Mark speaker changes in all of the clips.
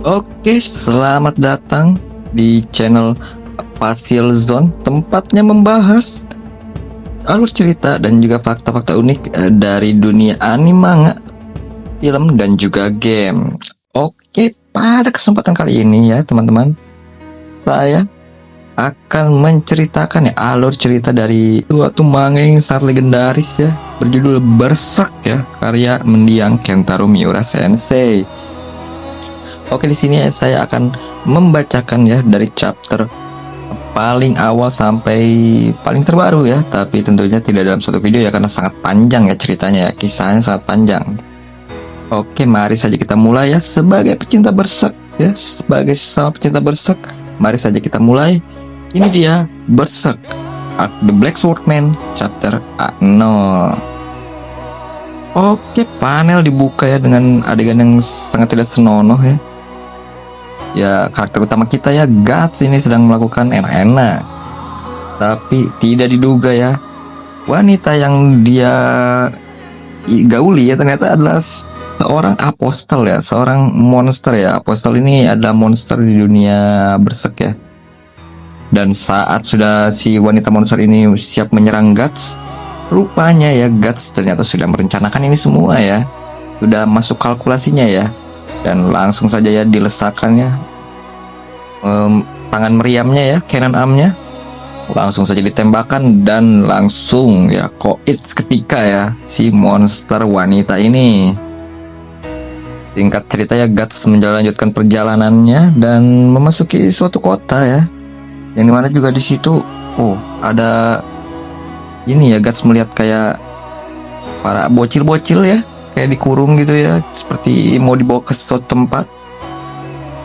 Speaker 1: Oke, selamat datang di channel Fasil Zone, tempatnya membahas alur cerita dan juga fakta-fakta unik dari dunia anime, manga, film, dan juga game. Oke, pada kesempatan kali ini ya teman-teman, saya akan menceritakan ya alur cerita dari suatu manga yang sangat legendaris ya, berjudul Berserk ya, karya mendiang Kentaro Miura Sensei. Oke, di sini saya akan membacakan ya dari chapter paling awal sampai paling terbaru ya, tapi tentunya tidak dalam satu video ya karena sangat panjang ya ceritanya ya, kisahnya sangat panjang. Oke, mari saja kita mulai ya sebagai pecinta Berserk ya, sebagai sesama pecinta Berserk, mari saja kita mulai. Ini dia Berserk Arc the Black Swordman chapter A0. Oke, panel dibuka ya dengan adegan yang sangat tidak senonoh ya. Ya, karakter utama kita ya, Guts ini sedang melakukan enak-enak. Tapi tidak diduga ya, wanita yang dia gauli ya ternyata adalah seorang apostel ya, seorang monster ya. Apostel ini ada monster di dunia Berserk ya. Dan saat sudah si wanita monster ini siap menyerang Guts, rupanya ya Guts ternyata sudah merencanakan ini semua ya. Sudah masuk kalkulasinya ya. Dan langsung saja ya dilesakannya tangan meriamnya ya, cannon armnya, langsung saja ditembakkan dan langsung ya koit ketika ya si monster wanita ini. Singkat cerita ya, Guts menjalankan perjalanannya dan memasuki suatu kota ya, yang dimana juga di situ ada ini ya, Guts melihat kayak para bocil-bocil ya, kayak dikurung gitu ya, seperti mau dibawa ke suatu tempat.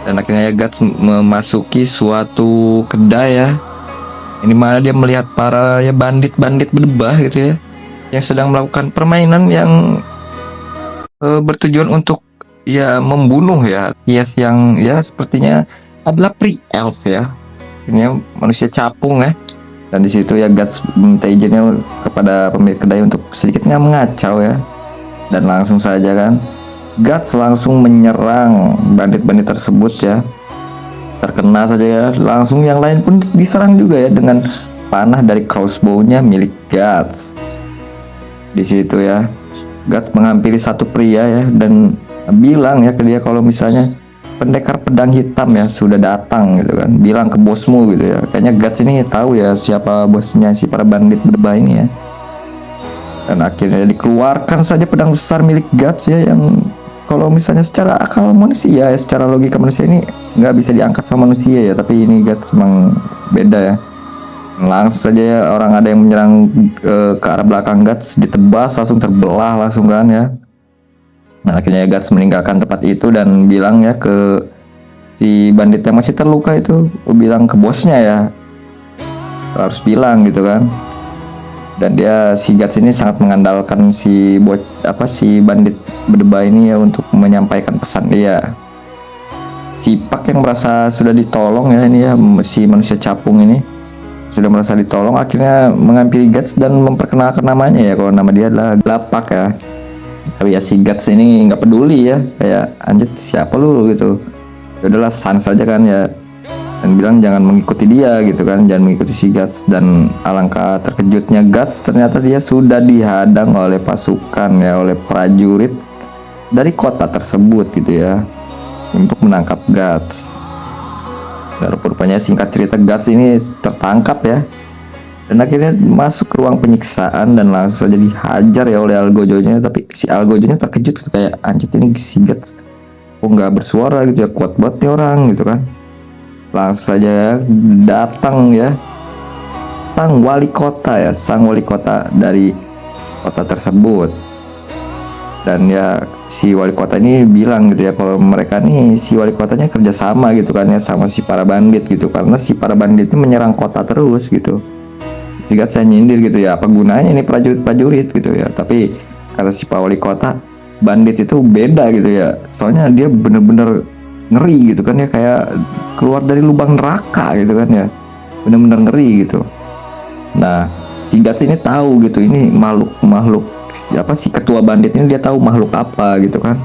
Speaker 1: Dan akhirnya Guts memasuki suatu kedai ya, ini mana dia melihat para ya bandit-bandit berdebah gitu ya, yang sedang melakukan permainan yang bertujuan untuk ya membunuh ya yang ya sepertinya adalah pre-elf ya, ini manusia capung ya. Dan di situ ya Guts minta izinnya kepada pemilik kedai untuk sedikit mengacau ya, dan langsung saja kan Guts langsung menyerang bandit-bandit tersebut ya. Terkena saja ya, langsung yang lain pun diserang juga ya dengan panah dari crossbow-nya milik Guts. Di situ ya, Guts menghampiri satu pria ya dan bilang ya ke dia kalau misalnya pendekar pedang hitam ya sudah datang gitu kan. Bilang ke bosmu gitu ya. Kayaknya Guts ini tahu ya siapa bosnya si para bandit berbahaya ini ya. Dan akhirnya dikeluarkan saja pedang besar milik Guts ya, yang kalau misalnya secara akal manusia ya, secara logika manusia ini nggak bisa diangkat sama manusia ya, tapi ini Guts memang beda ya. Langsung saja ya, orang ada yang menyerang ke arah belakang Guts, ditebas langsung terbelah langsung kan ya. Nah akhirnya Guts meninggalkan tempat itu dan bilang ya ke si bandit yang masih terluka itu, bilang ke bosnya ya, harus bilang gitu kan. Dan dia si Guts ini sangat mengandalkan si bandit berdebah ini ya untuk menyampaikan pesan dia. Si Pak yang merasa sudah ditolong ya ini ya, si manusia capung ini sudah merasa ditolong, akhirnya menghampiri Guts dan memperkenalkan namanya ya, kalau nama dia adalah Lapak ya. Tapi ya si Guts ini nggak peduli ya, kayak anjir siapa lu gitu. Ya udahlah sans saja kan ya, dan bilang jangan mengikuti dia gitu kan, jangan mengikuti si Guts. Dan alangkah terkejutnya Guts, ternyata dia sudah dihadang oleh pasukan ya, oleh prajurit dari kota tersebut gitu ya, untuk menangkap Guts. Dan rupanya singkat cerita Guts ini tertangkap ya, dan akhirnya masuk ke ruang penyiksaan dan langsung saja dihajar ya oleh Algojo-nya. Tapi si Algojo-nya terkejut gitu, kayak anjir ini si Guts kok nggak bersuara gitu ya, kuat banget nih orang gitu kan. Langsung saja datang ya sang wali kota dari kota tersebut. Dan ya si wali kota ini bilang gitu ya kalau mereka nih, si wali kotanya kerjasama gitu kan ya sama si para bandit gitu, karena si para bandit ini menyerang kota terus gitu. Si Guts saya nyindir gitu ya, apa gunanya ini prajurit gitu ya. Tapi kata si pak wali kota, bandit itu beda gitu ya, soalnya dia bener-bener ngeri gitu kan ya, kayak keluar dari lubang neraka gitu kan ya, bener-bener ngeri gitu. Nah si Guts ini tahu gitu, ini makhluk apa si ketua bandit ini, dia tahu makhluk apa gitu kan.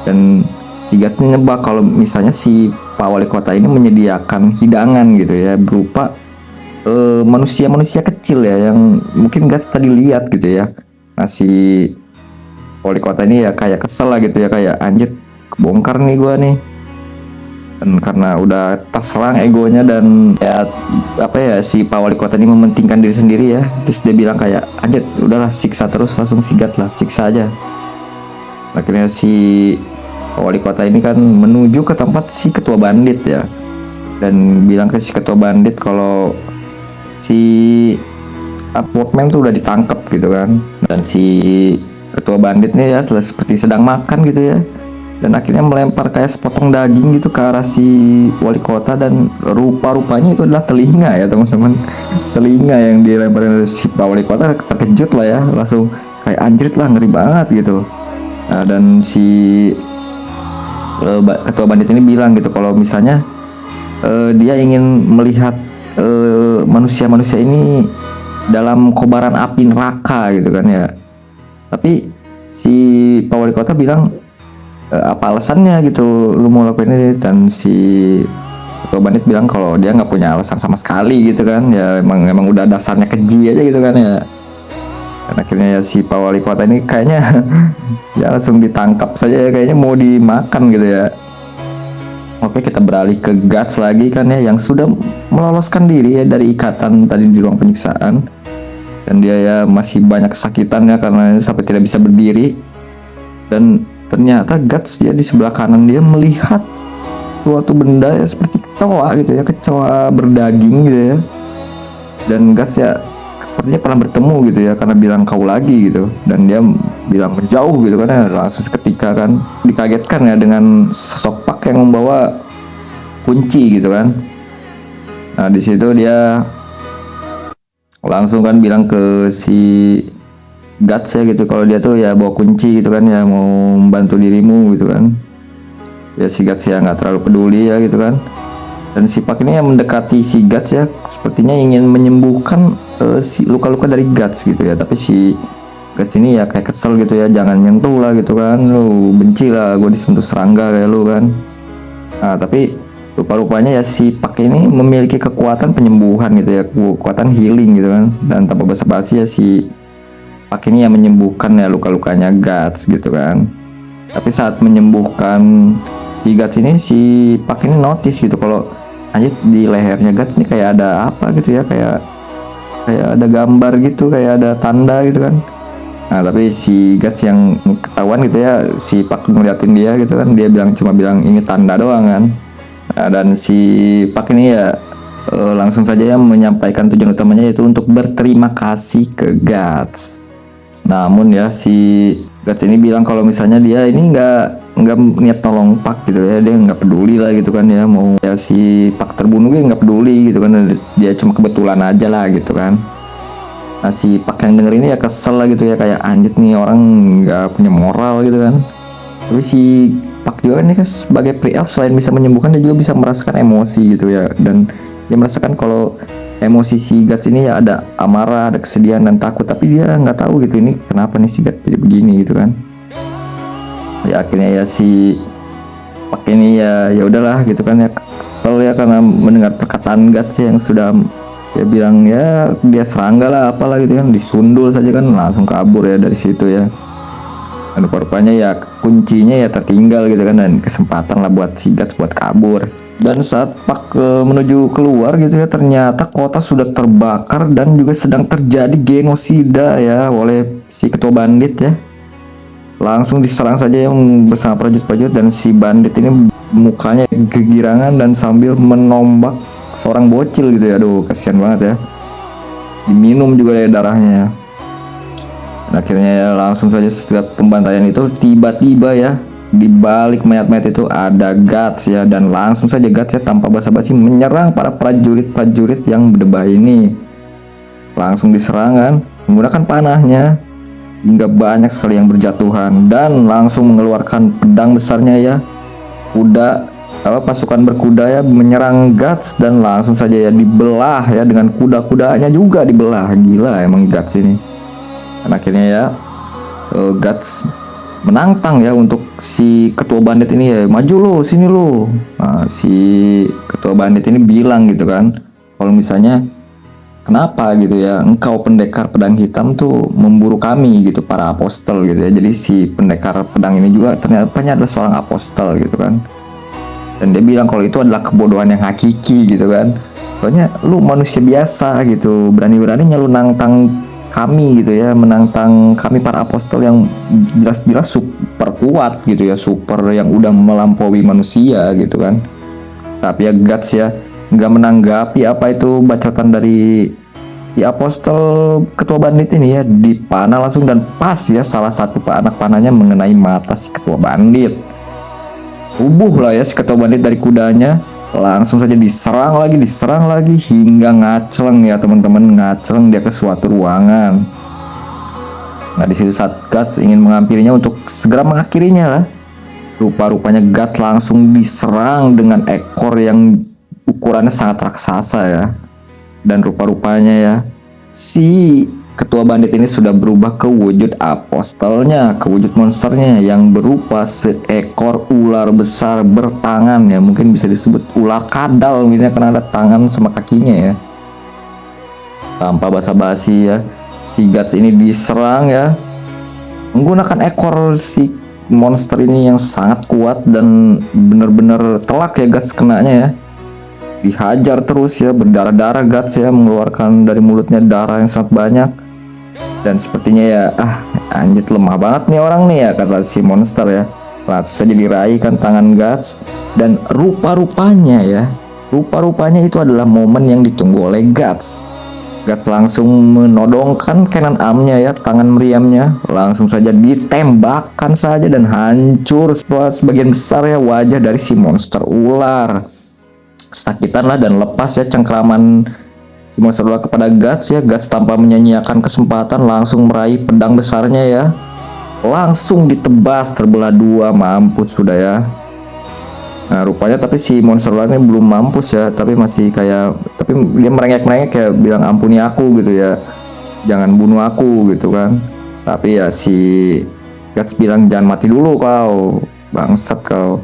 Speaker 1: Dan si Guts nebak kalau misalnya si Pak Wali Kota ini menyediakan hidangan gitu ya, berupa manusia-manusia kecil ya, yang mungkin Guts tadi lihat gitu ya. Nah, si Wali Kota ini ya kayak kesel lah gitu ya, kayak anjir kebongkar nih gua nih. Dan karena udah terserang egonya, dan ya apa ya, si Pak Wali Kota ini mementingkan diri sendiri ya, terus dia bilang kayak anjir udahlah siksa terus, langsung sigat lah, siksa aja. Akhirnya si Pak Wali Kota ini kan menuju ke tempat si ketua bandit ya, dan bilang ke si ketua bandit kalau si Workman tuh udah ditangkap gitu kan. Dan si ketua bandit nih ya seperti sedang makan gitu ya, dan akhirnya melempar kayak sepotong daging gitu ke arah si wali kota, dan rupa-rupanya itu adalah telinga ya teman-teman. Telinga yang dilemparin oleh si wali kota, terkejut lah ya, langsung kayak anjrit lah, ngeri banget gitu. Nah, dan si ketua bandit ini bilang gitu kalau misalnya dia ingin melihat manusia-manusia ini dalam kobaran api neraka gitu kan ya. Tapi si Pak Wali Kota bilang apa alasannya gitu lu mau lakuin ini, dan si ketua bandit bilang kalau dia nggak punya alasan sama sekali gitu kan ya, emang udah dasarnya keji aja gitu kan ya. Dan akhirnya ya si Pak Wali Kota ini kayaknya ya langsung ditangkap saja ya, kayaknya mau dimakan gitu ya. Oke, kita beralih ke Guts lagi kan ya, yang sudah meloloskan diri ya dari ikatan tadi di ruang penyiksaan. Dan dia ya masih banyak kesakitan ya karena sampai tidak bisa berdiri. Dan ternyata Guts dia di sebelah kanan dia melihat suatu benda ya seperti kecoa gitu ya, kecoa berdaging gitu ya. Dan Guts ya sepertinya pernah bertemu gitu ya, karena bilang kau lagi gitu, dan dia bilang menjauh gitu kan ya. Langsung seketika kan dikagetkan ya dengan sosok Pak yang membawa kunci gitu kan. Nah, di situ dia langsung kan bilang ke si Guts ya gitu kalau dia tuh ya bawa kunci gitu kan ya, mau membantu dirimu gitu kan. Ya si Guts ya nggak terlalu peduli ya gitu kan. Dan si Pak ini yang mendekati si Guts ya, sepertinya ingin menyembuhkan si luka-luka dari Guts gitu ya. Tapi si Guts ini ya kayak kesel gitu ya, jangan nyentuh lah gitu kan, lu benci lah gue disentuh serangga kayak lu kan. Nah, tapi rupa-rupanya ya si Pak ini memiliki kekuatan penyembuhan gitu ya, kekuatan healing gitu kan. Dan tanpa basa-basi ya si Pak ini yang menyembuhkan ya luka-lukanya Guts gitu kan. Tapi saat menyembuhkan si Guts ini, si Pak ini notice gitu kalau anjir di lehernya Guts ini kayak ada apa gitu ya, kayak ada gambar gitu, kayak ada tanda gitu kan. Nah, tapi si Guts yang ketahuan gitu ya, si Pak ngeliatin dia gitu kan, dia cuma bilang ini tanda doang kan. Nah, dan si Pak ini ya langsung saja ya menyampaikan tujuan utamanya, yaitu untuk berterima kasih ke Guts. Namun ya si Guts ini bilang kalau misalnya dia ini nggak niat tolong Pak gitu ya, dia nggak peduli lah gitu kan ya, mau ya si Pak terbunuh dia nggak peduli gitu kan, dia cuma kebetulan aja lah gitu kan. Nah, si Pak yang denger ini ya kesel lah gitu ya, kayak anjir nih orang nggak punya moral gitu kan. Tapi si Pak juga kan, ini kan sebagai pre-elf selain bisa menyembuhkan, dia juga bisa merasakan emosi gitu ya, dan dia merasakan kalau emosi si Guts ini ya ada amarah, ada kesedihan dan takut, tapi dia nggak tahu gitu ini kenapa nih si Guts jadi begini gitu kan. Ya akhirnya ya si Pak ini ya udahlah gitu kan ya, kesel ya karena mendengar perkataan Guts yang sudah ya bilang ya dia serangga lah apalah gitu kan, disundul saja kan langsung kabur ya dari situ ya. Dan rupanya ya kuncinya ya tertinggal gitu kan, dan kesempatan lah buat si Guts buat kabur. Dan saat Pak menuju keluar gitu ya, ternyata kota sudah terbakar dan juga sedang terjadi genosida ya oleh si ketua bandit ya. Langsung diserang saja yang bersama prajurit-prajurit, dan si bandit ini mukanya kegirangan dan sambil menombak seorang bocil gitu ya. Aduh, kasihan banget ya, diminum juga ya darahnya. Dan akhirnya ya langsung saja setelah pembantaian itu, tiba-tiba ya di balik mayat-mayat itu ada Guts ya, dan langsung saja Guts ya tanpa basa-basi menyerang para prajurit-prajurit yang berdebah ini. Langsung diserang kan menggunakan panahnya hingga banyak sekali yang berjatuhan, dan langsung mengeluarkan pedang besarnya ya. Pasukan berkuda ya menyerang Guts, dan langsung saja ya dibelah ya, dengan kuda-kudanya juga dibelah. Gila emang Guts ini. Dan akhirnya ya Guts menantang ya untuk si ketua bandit ini ya, maju lo sini lo. Nah, si ketua bandit ini bilang gitu kan, kalau misalnya kenapa gitu ya, engkau pendekar pedang hitam tuh memburu kami gitu, para apostel gitu ya. Jadi si pendekar pedang ini juga ternyata adalah seorang apostel gitu kan. Dan dia bilang kalau itu adalah kebodohan yang hakiki gitu kan. Soalnya lu manusia biasa gitu, berani-beraninya lu nantang kami gitu ya, menantang kami para apostol yang jelas-jelas super kuat gitu ya, super yang udah melampaui manusia gitu kan. Tapi ya guts ya, nggak menanggapi apa itu bacotan dari si apostol ketua bandit ini ya, dipanah langsung dan pas ya salah satu anak panahnya mengenai mata si ketua bandit. Rubuh lah ya si ketua bandit dari kudanya, langsung saja diserang lagi hingga ngacleng ya teman-teman, ngacleng dia ke suatu ruangan. Nah di situ Satgas ingin menghampirinya untuk segera mengakhirinya lah. Rupa-rupanya Gat langsung diserang dengan ekor yang ukurannya sangat raksasa ya. Dan rupa-rupanya ya si ketua bandit ini sudah berubah ke wujud apostelnya, ke wujud monsternya yang berupa seekor ular besar bertangan ya, mungkin bisa disebut ular kadal gitu ya, karena ada tangan sama kakinya ya. Tanpa basa-basi ya, si Guts ini diserang ya, menggunakan ekor si monster ini yang sangat kuat dan bener-bener telak ya Guts kenanya ya. Dihajar terus ya, berdarah-darah Guts ya, mengeluarkan dari mulutnya darah yang sangat banyak. Dan sepertinya ya, anjir lemah banget nih orang nih ya, kata si monster ya. Langsung saja diraihkan tangan Guts. Dan rupa-rupanya itu adalah momen yang ditunggu oleh Guts. Guts langsung menodongkan cannon arm-nya ya, tangan meriamnya. Langsung saja ditembakkan saja dan hancur sebagian besar ya wajah dari si monster ular. Kesakitan lah dan lepas ya cengkraman si monster ular kepada Guts ya. Guts tanpa menyanyiakan kesempatan langsung meraih pedang besarnya ya, langsung ditebas terbelah dua, mampus sudah ya. Nah rupanya tapi si monster ularnya belum mampus ya, tapi masih tapi dia merengek-merengek kayak bilang ampuni aku gitu ya, jangan bunuh aku gitu kan. Tapi ya si Guts bilang jangan mati dulu kau, bangsat kau.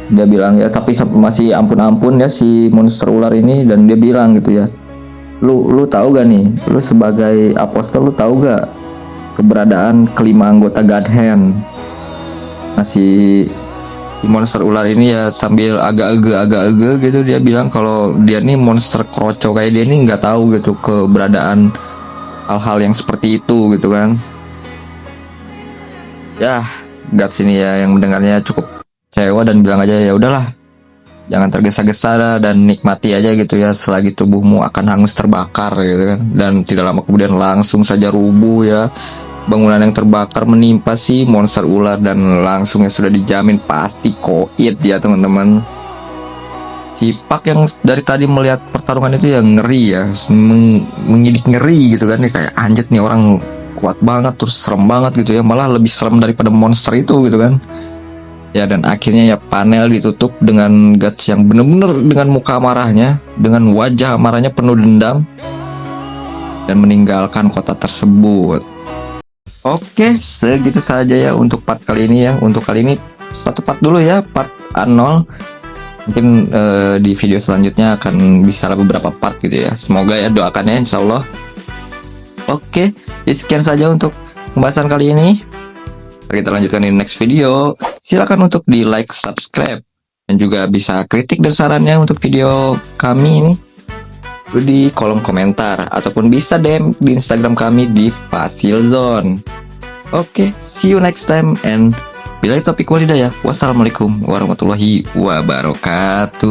Speaker 1: Dia bilang ya, tapi masih ampun-ampun ya si monster ular ini. Dan dia bilang gitu ya, lu tahu gak nih, lu sebagai apostol lu tahu gak keberadaan kelima anggota God Hand? Masih si monster ular ini ya sambil agak-agak gitu dia bilang kalau dia nih monster kroco kayak dia nih nggak tahu gitu keberadaan hal-hal yang seperti itu gitu kan. Ya Guts ini ya yang mendengarnya cukup kecewa dan bilang aja ya udahlah, jangan tergesa-gesa dan nikmati aja gitu ya selagi tubuhmu akan hangus terbakar gitu kan. Dan tidak lama kemudian langsung saja rubuh ya bangunan yang terbakar menimpa si monster ular, dan langsung ya sudah dijamin pasti koit ya teman-teman. Si Pak yang dari tadi melihat pertarungan itu yang ngeri ya, mengidik ngeri gitu kan ya, kayak anjir nih orang kuat banget terus serem banget gitu ya, malah lebih serem daripada monster itu gitu kan. Ya dan akhirnya ya panel ditutup dengan Guts yang bener-bener dengan muka marahnya, dengan wajah marahnya penuh dendam, dan meninggalkan kota tersebut. Oke, segitu saja ya untuk part kali ini ya. Untuk kali ini satu part dulu ya, part A0. Mungkin di video selanjutnya akan bisa beberapa part gitu ya. Semoga ya, doakan ya insyaallah. Oke, jadi sekian saja untuk pembahasan kali ini. Mari kita lanjutkan di next video. Silakan untuk di like, subscribe, dan juga bisa kritik dan sarannya untuk video kami ini di kolom komentar, ataupun bisa DM di Instagram kami di Fasilzone. Oke, see you next time, and billahi taufiq wal hidayah. Wassalamualaikum warahmatullahi wabarakatuh.